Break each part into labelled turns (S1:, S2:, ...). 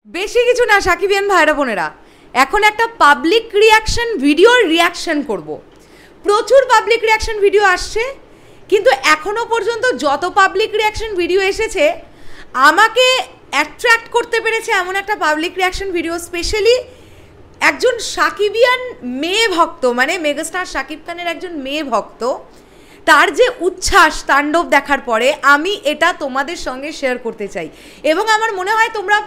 S1: বেশি কিছু না সাকিবিয়ান ভাইরা বোনেরা, এখন একটা পাবলিক রিয়াকশন ভিডিওর রিয়াকশন করব। প্রচুর পাবলিক রিয়াকশন ভিডিও আসছে, কিন্তু এখনও পর্যন্ত যত পাবলিক রিয়াকশন ভিডিও এসেছে আমাকে অ্যাট্রাক্ট করতে পেরেছে এমন একটা পাবলিক রিয়াকশন ভিডিও, স্পেশালি একজন সাকিবিয়ান মেয়ে ভক্ত, মানে মেগাস্টার শাকিব খানের একজন মেয়ে ভক্ত, তার যে উচ্ছ্বাস তাণ্ডব দেখার পরে আমি এটা তোমাদের সঙ্গে শেয়ার করতে চাই। এবং আমার মনে হয় তোমরা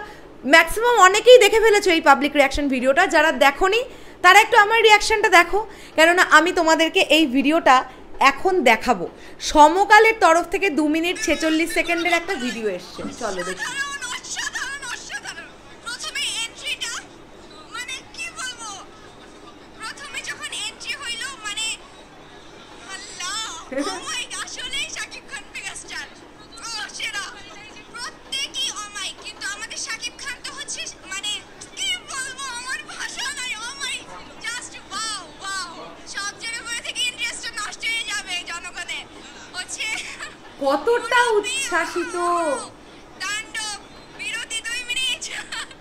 S1: ম্যাক্সিমাম অনেকেই দেখে ফেলেছো এই পাবলিক রিয়াকশন ভিডিওটা। যারা দেখোনি তারা একটু আমার রিয়াকশনটা দেখো, কেননা আমি তোমাদেরকে এই ভিডিওটা এখন দেখাবো। সমকালের তরফ থেকে 2 মিনিট 46 সেকেন্ডের একটা ভিডিও এসছে, চলো দেখি। কতটা উচ্ছ্বাসিত
S2: তাণ্ডব বিরতি 2 মিনিট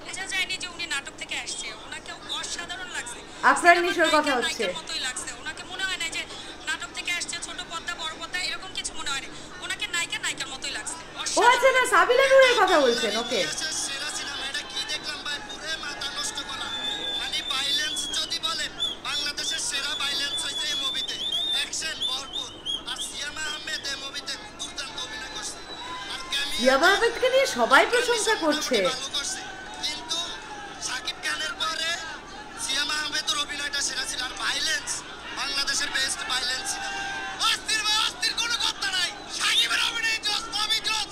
S2: বোঝা যায়নি যে উনি নাটক থেকে আসছে। ওনাকে অসাধারণ লাগছে।
S1: আফরান নিশোর কথা হচ্ছে,
S2: মতোই লাগছে। ওনাকে মনে হয় না যে নাটক থেকে আসছে, ছোট পর্দা বড় পর্দা এরকম কিছু মনে হয় না। ওনাকে নায়িকার মতোই লাগছে।
S1: ও আচ্ছা, না সাবিলা নূরের কথা বলছেন। ওকে, ইয়াবা আহমেদকে নিয়ে সবাই প্রশংসা করছে।
S3: কিন্তু শাকিব খানের পরে সিয়ামা আহমেদের অভিনয়টা সেরা ছিল। আর ভাইলেন্স বাংলাদেশের বেস্ট ভাইলেন্স সিনেমা। অস্থির কোনো কথা নাই, শাকিবের অভিনয় জোস, মুভি জোস,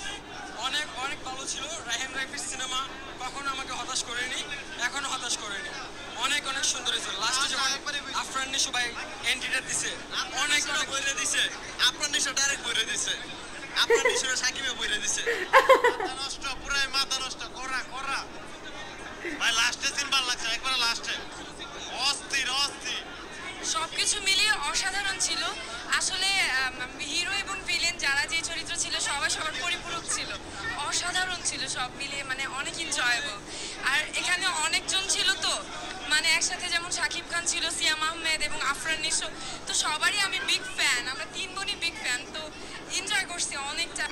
S3: অনেক ভালো ছিল। রাহিম রাফির সিনেমা কখনো আমাকে হতাশ করেনি, এখনো হতাশ করেনি। অনেক সুন্দর হয়েছে। লাস্টে যখন আফরান নিশো ভাই এন্ট্রিটা দিছে, অনেক বইরে দিছে। আফরান নিশো ডাইরেক্ট বইরে দিছে, আপনার নিশোরা সাকিবে বইরে দিছে। মাথা নষ্ট, পুরাই মাথা নষ্ট, করা ভাই। লাস্টে সিন ভালো লাগছে, একবার লাস্টে অস্থির
S2: সবকিছু মিলিয়ে অসাধারণ ছিল। আসলে হিরো এবং ভিলেন যারা যে চরিত্র ছিল সবার পরিপূরক ছিল। অসাধারণ ছিল সব মিলিয়ে, মানে অনেক এনজয়েবল। আর এখানে অনেকজন ছিল, তো মানে একসাথে যেমন শাকিব খান ছিল, সিয়াম আহমেদ এবং আফরান নিশো, তো সবারই আমি বিগ ফ্যান। আমরা 3 বোনই বিগ ফ্যান, তো এনজয় করছি অনেকটা।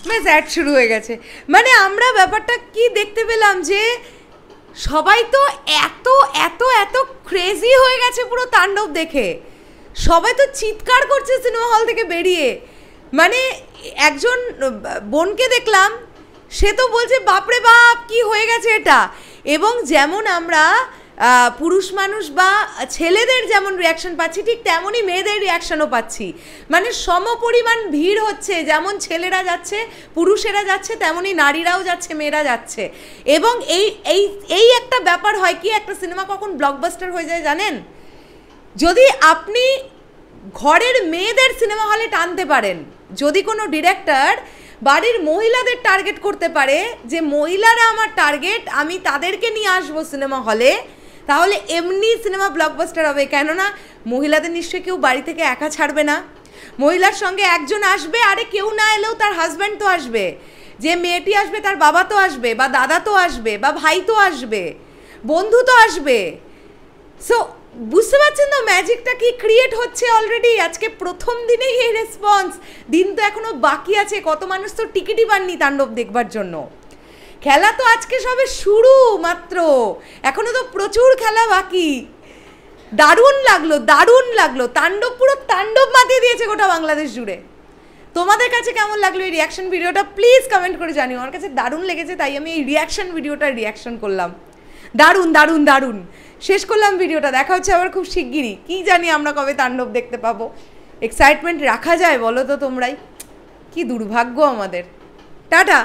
S1: বেশ অ্যাড শুরু হয়ে গেছে। মানে আমরা ব্যাপারটা কি দেখতে পেলাম যে সবাই তো এত এত এত ক্রেজি হয়ে গেছে পুরো তাণ্ডব দেখে। সবাই তো চিৎকার করছে সিনেমা হল থেকে বেরিয়ে। মানে একজন বোনকে দেখলাম, সে তো বলছে বাপরে বাপ কি হয়ে গেছে এটা। এবং যেমন আমরা পুরুষ মানুষ বা ছেলেদের যেমন রিয়াকশন পাচ্ছি, ঠিক তেমনই মেয়েদের রিয়াকশনও পাচ্ছি। মানে সমপরিমাণ ভিড় হচ্ছে, যেমন ছেলেরা যাচ্ছে পুরুষেরা যাচ্ছে, তেমনই নারীরাও যাচ্ছে, মেয়েরা যাচ্ছে। এবং এই একটা ব্যাপার হয় কি, একটা সিনেমা কখন ব্লকবাস্টার হয়ে যায় জানেন? যদি আপনি ঘরের মেয়েদের সিনেমা হলে টানতে পারেন, যদি কোনো ডিরেক্টর বাড়ির মহিলাদের টার্গেট করতে পারে যে মহিলারা আমার টার্গেট, আমি তাদেরকে নিয়ে আসবো সিনেমা হলে, তাহলে এমনি সিনেমা ব্লকবাস্টার হবে। কেননা মহিলাদের নিশ্চয়ই কেউ বাড়ি থেকে একা ছাড়বে না, মহিলার সঙ্গে একজন আসবে, আরে কেউ না এলেও তার হাজব্যান্ড তো আসবে, যে মেয়েটি আসবে তার বাবা তো আসবে, বা দাদা তো আসবে, বা ভাই তো আসবে, বন্ধু তো আসবে। সো বুঝতে পারছেন তো ম্যাজিকটা কি ক্রিয়েট হচ্ছে অলরেডি। আজকে প্রথম দিনেই এই রেসপন্স, দিন তো এখনো বাকি আছে। কত মানুষ তো টিকিটই পাননি তাণ্ডব দেখবার জন্য। খেলা তো আজকে সবে শুরু মাত্র, এখনো তো প্রচুর খেলা বাকি। দারুণ লাগলো তাণ্ডব, পুরো তাণ্ডব মাতিয়ে দিয়েছে গোটা বাংলাদেশ জুড়ে। তোমাদের কাছে কেমন লাগলো এই রিয়াকশন ভিডিওটা প্লিজ কমেন্ট করে জানিও। আমার কাছে দারুণ লেগেছে, তাই আমি এই রিয়াকশন ভিডিওটা রিয়াকশন করলাম। দারুণ শেষ করলাম ভিডিওটা। দেখা হচ্ছে আবার খুব শিগগিরই। কি জানি আমরা কবে তাণ্ডব দেখতে পাবো। এক্সাইটমেন্ট রাখা যায় বলো তো তোমরাই? কি দুর্ভাগ্য আমাদের। টাটা।